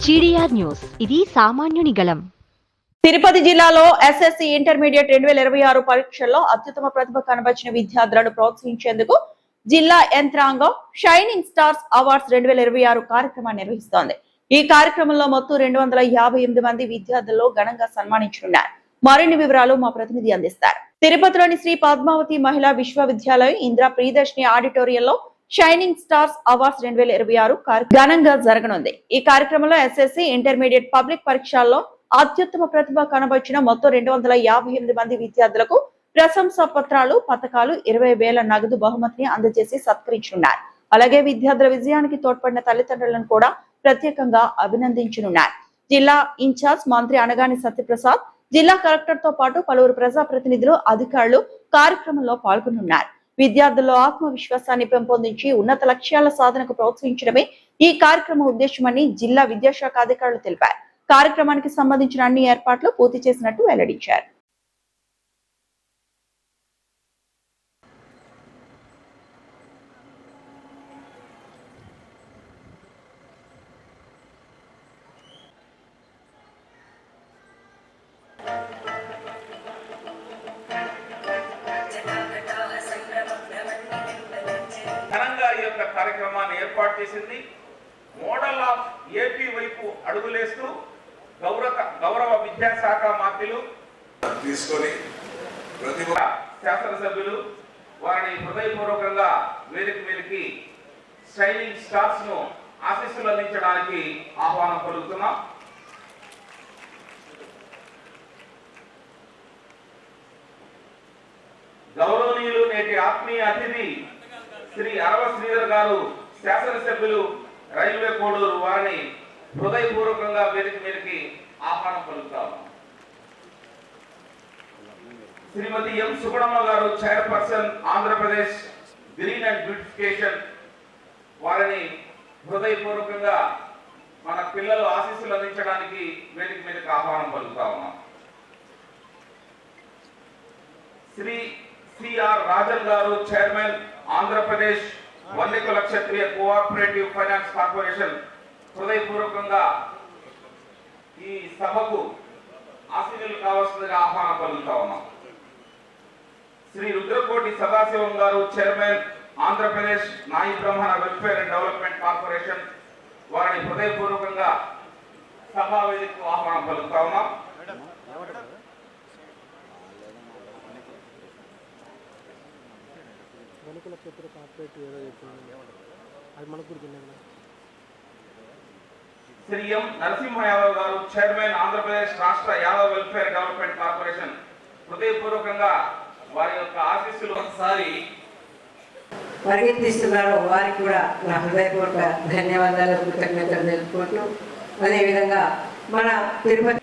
GDR news, ఇది సామాన్యుని గళం. తిరుపతి జిల్లాలో ఎస్ఎస్సి ఇంటర్మీడియట్ 2026 పరీక్షల్లో అత్యుత్తమ ప్రతిభ కనబరిచిన విద్యార్థులను ప్రోత్సహించేందుకు జిల్లా యంత్రాంగం షైనింగ్ స్టార్స్ అవార్డ్స్ 2026 కార్యక్రమాన్ని నిర్వహిస్తోంది. ఈ కార్యక్రమంలో మొత్తం 258 మంది విద్యార్థులను ఘనంగా సన్మానించనున్నారు. మరిన్ని వివరాలు మా ప్రతినిధి అందిస్తారు. తిరుపతిలోని శ్రీ పద్మావతి మహిళా విశ్వవిద్యాలయం ఇందిరా ప్రియదర్శిని ఆడిటోరియంలో షైనింగ్ స్టార్స్ అవార్డ్స్ 2026 ఘనంగా జరగనుంది. ఈ కార్యక్రమంలో ఎస్ఎస్సి ఇంటర్మీడియట్ పబ్లిక్ పరీక్షల్లో అత్యుత్తమ ప్రతిభ కనబరిచిన మొత్తం 258 మంది విద్యార్థులకు ప్రశంసా పత్రాలు, పథకాలు, 20,000 నగదు బహుమతిని అందజేసి సత్కరించనున్నారు. అలాగే విద్యార్థుల విజయానికి తోడ్పడిన తల్లిదండ్రులను కూడా ప్రత్యేకంగా అభినందించనున్నారు. జిల్లా ఇన్ఛార్జ్ మంత్రి అనగాని సత్యప్రసాద్, జిల్లా కలెక్టర్ తో పాటు పలువురు ప్రజాప్రతినిధులు, అధికారులు కార్యక్రమంలో పాల్గొనున్నారు. విద్యార్థుల్లో ఆత్మవిశ్వాసాన్ని పెంపొందించి ఉన్నత లక్ష్యాల సాధనకు ప్రోత్సహించడమే ఈ కార్యక్రమం ఉద్దేశమని జిల్లా విద్యాశాఖ అధికారులు తెలిపారు. కార్యక్రమానికి సంబంధించిన అన్ని ఏర్పాట్లు పూర్తి చేసినట్టు వెల్లడించారు. కార్యక్రమాన్ని ఏర్పాటు చేసింది. మోడల్ ఆఫ్ ఏపీ వైపు అడుగులేస్తూ గౌరవ విద్యాశాఖ మంత్రులు తీసుకొని శాసనసభ్యులు వారిని హృదయపూర్వకంగా వేదిక మీదకి షైనింగ్ స్టార్స్ ను ఆశీస్సులు అందించడానికి ఆహ్వానం పలుకుతున్నాం. గౌరవనీయులు నేటి ఆత్మీయ అతిథి శ్రీ అరవ శ్రీధర్ గారు, శాసనసభ్యులు రైల్వే కోడూరు, వారిని హృదయపూర్వకంగా వేదిక మీదకి ఆహ్వానం పలుకుతాము. శ్రీమతి ఎం సుబ్బమ్మ గారు, chairperson Andhra Pradesh green and beautification, వారిని హృదయపూర్వకంగా మన పిల్లలు ఆశీస్సులు అందించడానికి వేదిక మీదకి ఆహ్వానం పలుకుతా ఉన్నాం. శ్రీ సిఆర్ రాజన్ గారు, చైర్మన్ ఆంధ్రప్రదేశ్ వన్యకుల క్షత్రియ కోఆపరేటివ్ ఫైనాన్స్ కార్పొరేషన్, హృదయపూర్వకంగా ఈ సభకు ఆశీనులు కావాల్సిందిగా ఆహ్వానం పలుకుతా ఉన్నాం. శ్రీ రుద్రకోటి సదాశివం గారు, చైర్మన్ ఆంధ్రప్రదేశ్ నాయి బ్రాహ్మణ వెల్ఫేర్ అండ్ డెవలప్మెంట్ కార్పొరేషన్, వారిని హృదయపూర్వకంగా సభా వేదికకు ఆహ్వానం పలుకుతా ఉన్నాం. శ్రీ ఎం నరసింహ యాదవ్ గారు, చైర్మన్ ఆంధ్రప్రదేశ్ రాష్ట్ర యాదవ్ వెల్ఫేర్ డెవలప్మెంట్ కార్పొరేషన్, హృదయపూర్వకంగా వారి యొక్క ఆశీస్సులు ఒకసారి పరిగెత్తిస్తున్నారు. వారికి కూడా నా హృదయపూర్వక ధన్యవాదాలు, కృతజ్ఞతలు తెలుపుకుంటూ, అదేవిధంగా మన తిరుపతి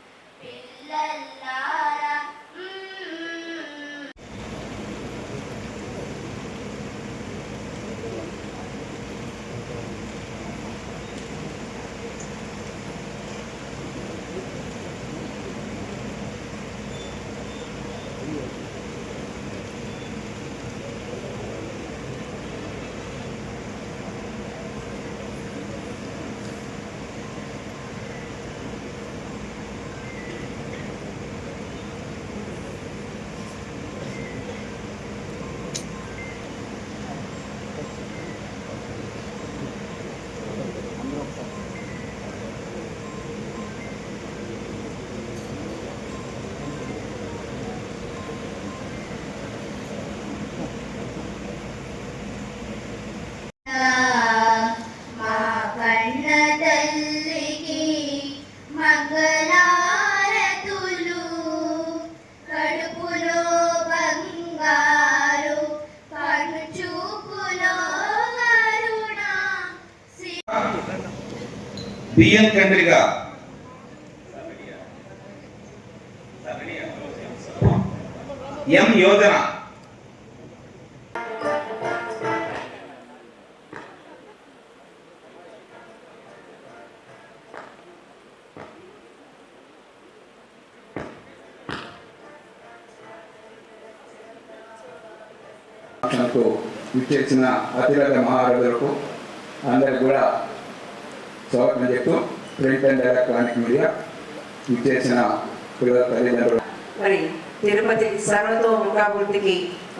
బిఎన్ కండ్రిగా, ఎం యోజన, విచ్చేసిన అతిరథ మహారాజులకు అందరికి కూడా స్వాగతం చెప్తూ ప్రింట్ అండ్ ఎలక్ట్రానిక్ మీడియా ఇచ్చేసిన పిల్లల తల్లిదండ్రులు మరి తిరుపతి సర్వతోముఖాభివృద్ధికి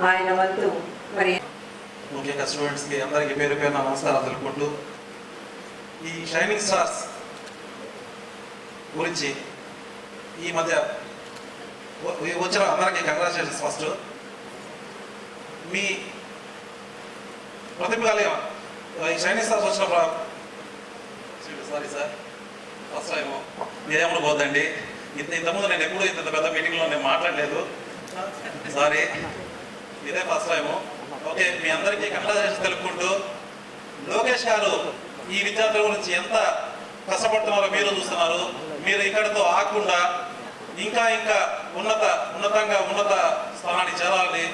ఆయన వంతు మరి ముఖ్యంగా స్టూడెంట్స్కి అందరికీ పేరు పేరున నమస్కారాలు తెలుపుకుంటూ ఈ షైనింగ్ స్టార్స్ గురించి ఈ మధ్య వచ్చిన అందరికీ కంగ్రాచులేషన్స్. ఫస్ట్ మీ ప్రతిభాలే ఈ షైనింగ్ స్టార్స్ వచ్చినప్పుడు సారీ సార్ ఫస్ట్ టైము ఏమని పోద్దండి ఇంతకుముందు నేను ఎప్పుడు ఇంత పెద్ద మీటింగ్లో నేను మాట్లాడలేదు, సారీ ఇదే ఫస్ట్ టైము. ఓకే, మీ అందరికీ కంగ్రాచులేషన్స్ తెలుపుకుంటూ లోకేష్ గారు ఈ విద్యార్థుల గురించి ఎంత కష్టపడుతున్నారో మీరు చూస్తున్నారు. మీరు ఇక్కడితో ఆగకుండా ఇంకా ఇంకా ఉన్నత స్థానానికి చేరాలని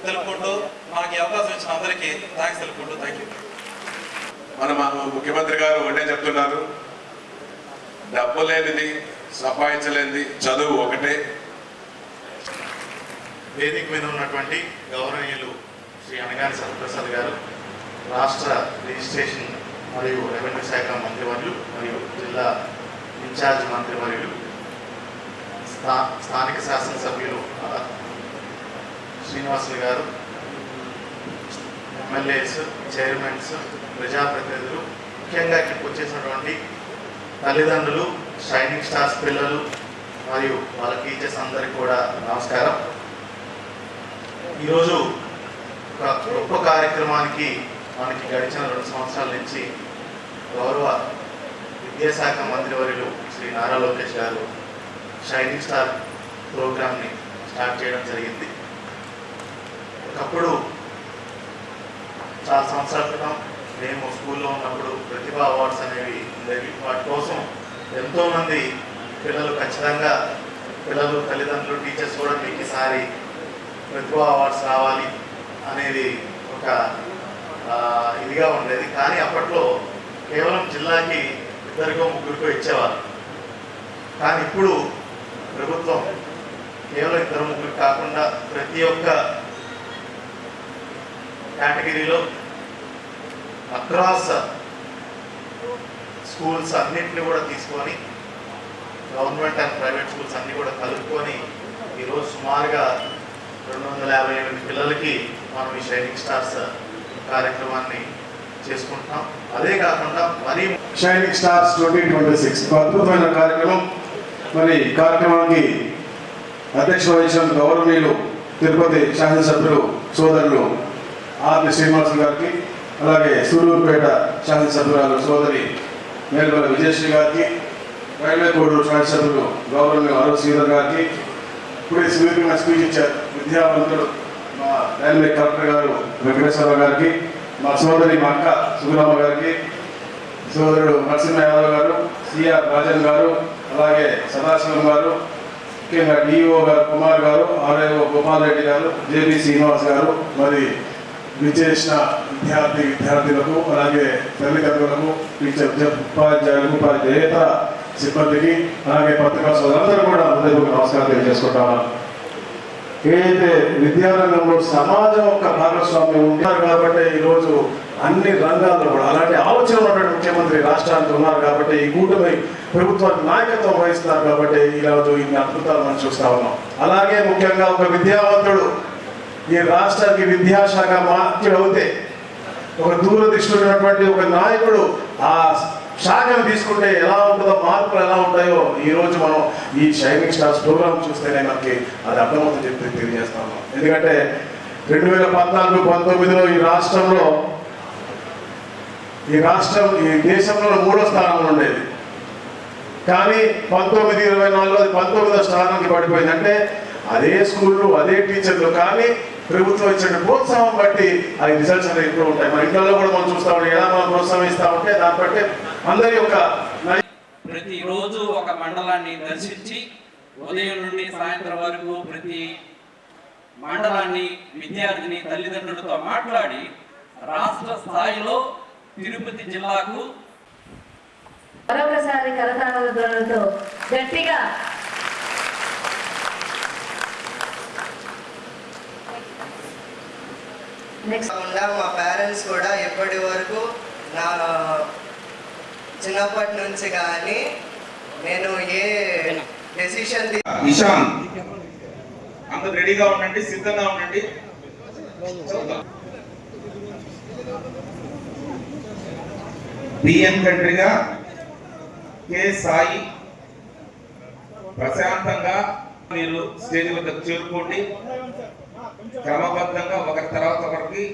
తెలుపుకుంటూ నాకు ఈ అవకాశం ఇచ్చిన అందరికీ థ్యాంక్స్ తెలుపుకుంటూ థ్యాంక్ యూ. మన ముఖ్యమంత్రి గారు ఒకటే చెప్తున్నారు, డబ్బు లేనిది సంపాదించలేనిది చదువు ఒకటే. వేదిక మీద ఉన్నటువంటి గౌరవనీయులు శ్రీ అనగాని సత్యప్రసాద్ గారు, రాష్ట్ర రిజిస్ట్రేషన్ మరియు రెవెన్యూ శాఖ మంత్రివర్యులు మరియు జిల్లా ఇన్ఛార్జ్ మంత్రివర్యులు, స్థానిక శాసనసభ్యులు శ్రీనివాసులు గారు, ఎమ్మెల్యేస్, చైర్మన్స్, ప్రజాప్రతినిధులు, ముఖ్యంగా ఇక్కడికి వచ్చేసినటువంటి తల్లిదండ్రులు, షైనింగ్ స్టార్స్ పిల్లలు మరియు వాళ్ళ టీచర్స్ అందరికీ కూడా నమస్కారం. ఈరోజు ఒక గొప్ప కార్యక్రమానికి మనకి గడిచిన 2 సంవత్సరాల నుంచి గౌరవ విద్యాశాఖ మంత్రివర్యులు శ్రీ నారా లోకేష్ గారు షైనింగ్ స్టార్ ప్రోగ్రామ్ని స్టార్ట్ చేయడం జరిగింది. ఒకప్పుడు చాలా సంవత్సరాల క్రితం మేము స్కూల్లో ఉన్నప్పుడు ప్రతిభా అవార్డ్స్ అనేవి ఉండేవి. వాటి కోసం ఎంతోమంది పిల్లలు ఖచ్చితంగా పిల్లలు, తల్లిదండ్రులు, టీచర్స్ కూడా మీకు ఈసారి ప్రతిభా అవార్డ్స్ రావాలి అనేది ఒక ఇదిగా ఉండేది. కానీ అప్పట్లో కేవలం జిల్లాకి 2 3 ఇచ్చేవారు. కానీ ఇప్పుడు ప్రభుత్వం కేవలం 2 3 కాకుండా ప్రతి ఒక్క కేటగిరీలో అక్రాస్ స్కూల్స్ అన్నింటినీ కూడా తీసుకొని, గవర్నమెంట్ అండ్ ప్రైవేట్ స్కూల్స్ అన్నీ కూడా కలుపుకొని ఈరోజు సుమారుగా 258 పిల్లలకి మనం ఈ షైనింగ్ స్టార్స్ కార్యక్రమాన్ని చేసుకుంటున్నాం. అదే కాకుండా మరి షైనింగ్ స్టార్స్ 2026 అద్భుతమైన కార్యక్రమం. మరి కార్యక్రమానికి అధ్యక్ష వహించిన గౌరవనీయులు తిరుపతి శాసనసభ్యులు సోదరులు ఆర్ని శ్రీనివాసులు గారికి, అలాగే సూలూరుపేట శాసనసభ్యురాలు సోదరి మేల్వల విజయశ్రీ గారికి, రైల్వే కోడూరు శాసనసభ్యులు గౌరవనీయులు ఆరో శ్రీధర్ గారికి, ఇప్పుడే సుదీర్ఘంగా స్పీచ్ ఇచ్చారు విద్యావంతులు మా రైల్వే కలెక్టర్ గారు వెంకటేశ్వరరావు గారికి, మా సోదరి మా అక్క సుగుణమ్మ గారికి, సోదరుడు నరసింహ యాదవ్ గారు, సిఆర్ రాజన్ గారు, అలాగే సదాశివం గారు, ముఖ్యంగా డిఓ గారు కుమార్ గారు, ఆర్ఐఓ గోపాల్ రెడ్డి గారు, జేబీ శ్రీనివాస్ గారు, మరి విచ్చేసిన విద్యార్థులకు, అలాగే తల్లిదండ్రులకు, టీచర్ ఉపాధ్యాయులకు, ఉపాధ్యాయేతర సిబ్బందికి, అలాగే పత్రికా సోదరులందరూ కూడా హృదయపూర్వక నమస్కారం తెలియజేసుకుంటాను. ఏదైతే విద్యారంగంలో సమాజం యొక్క భాగస్వామ్యం ఉంటారు కాబట్టి ఈరోజు అన్ని రంగాల్లో కూడా అలాంటి ఆలోచన ఉన్నటువంటి ముఖ్యమంత్రి రాష్ట్రానికి ఉన్నారు కాబట్టి, ఈ కూటమి ప్రభుత్వానికి నాయకత్వం వహిస్తున్నారు కాబట్టి ఈరోజు ఇన్ని అద్భుతాలు మనం చూస్తా ఉన్నాం. అలాగే ముఖ్యంగా ఒక విద్యావంతుడు ఈ రాష్ట్రానికి విద్యాశాఖ మంత్రి అవుతే, ఒక దూరదృష్టి ఉన్నటువంటి ఒక నాయకుడు ఆ శాఖను తీసుకుంటే ఎలా ఉంటుందో, మార్పులు ఎలా ఉంటాయో ఈరోజు మనం ఈ షైనింగ్ స్టార్స్ ప్రోగ్రామ్ చూస్తేనే మనకి అది అర్థమవుతుంది చెప్పి తెలియజేస్తాము. ఎందుకంటే 2014-19లో ఈ దేశంలో 3వ స్థానంలో ఉండేది. కానీ 19-24లో అది 19వ స్థానానికి పడిపోయింది. అంటే అదే స్కూళ్ళు, అదే టీచర్లు, కానీ ప్రభుత్వం ఇచ్చిన ప్రోత్సాహం బట్టి ఆ రిజల్ట్స్ అనేవి ఇప్పుడు ఉంటాయి. మన ఇంట్లో కూడా మనం చూస్తా ఉంటాం, ఎలా మనం ప్రోత్సహిస్తా ఉంటే దాన్ని బట్టి అందరి యొక్క ప్రతిరోజు ఒక మండలాన్ని దర్శించి ఉదయం నుండి సాయంత్రం వరకు ప్రతి మండలాన్ని విద్యార్థిని తల్లిదండ్రులతో మాట్లాడి రాష్ట్ర స్థాయిలో తిరుపతి జిల్లాకు మరొకసారి కరతాళ ధ్వనులతో గట్టిగా కాకుండా మా పేరెంట్స్ కూడా ఎప్పటి వరకు నా చిన్నప్పటి నుంచి కానీ నేను ఏ డెసిషన్ ఇషాన్ అందరూ రెడీగా ఉండండి, సిద్ధంగా ఉండండి. బిఎన్ కంట్రీగా కె సాయి ప్రశాంతంగా మీరు స్టేజ్ వద్దకు చేరుకోండి. క్రమబద్ధంగా ఒకరి తర్వాత ఒకరికి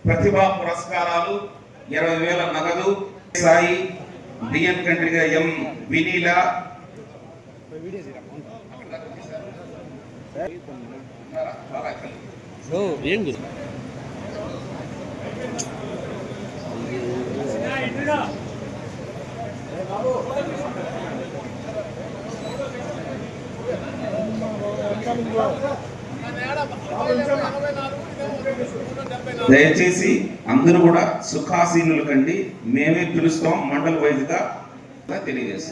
ప్రతిభా పురస్కారాలు 20,000 నగదు. సాయి బిఎన్ కంట్రీగా ఎం వినీల దయచేసి అందరూ కూడా సుఖాసీనులు కండి. మేమే పిలుస్తాం మండల వైద్యుగా తెలియజేస్తాం.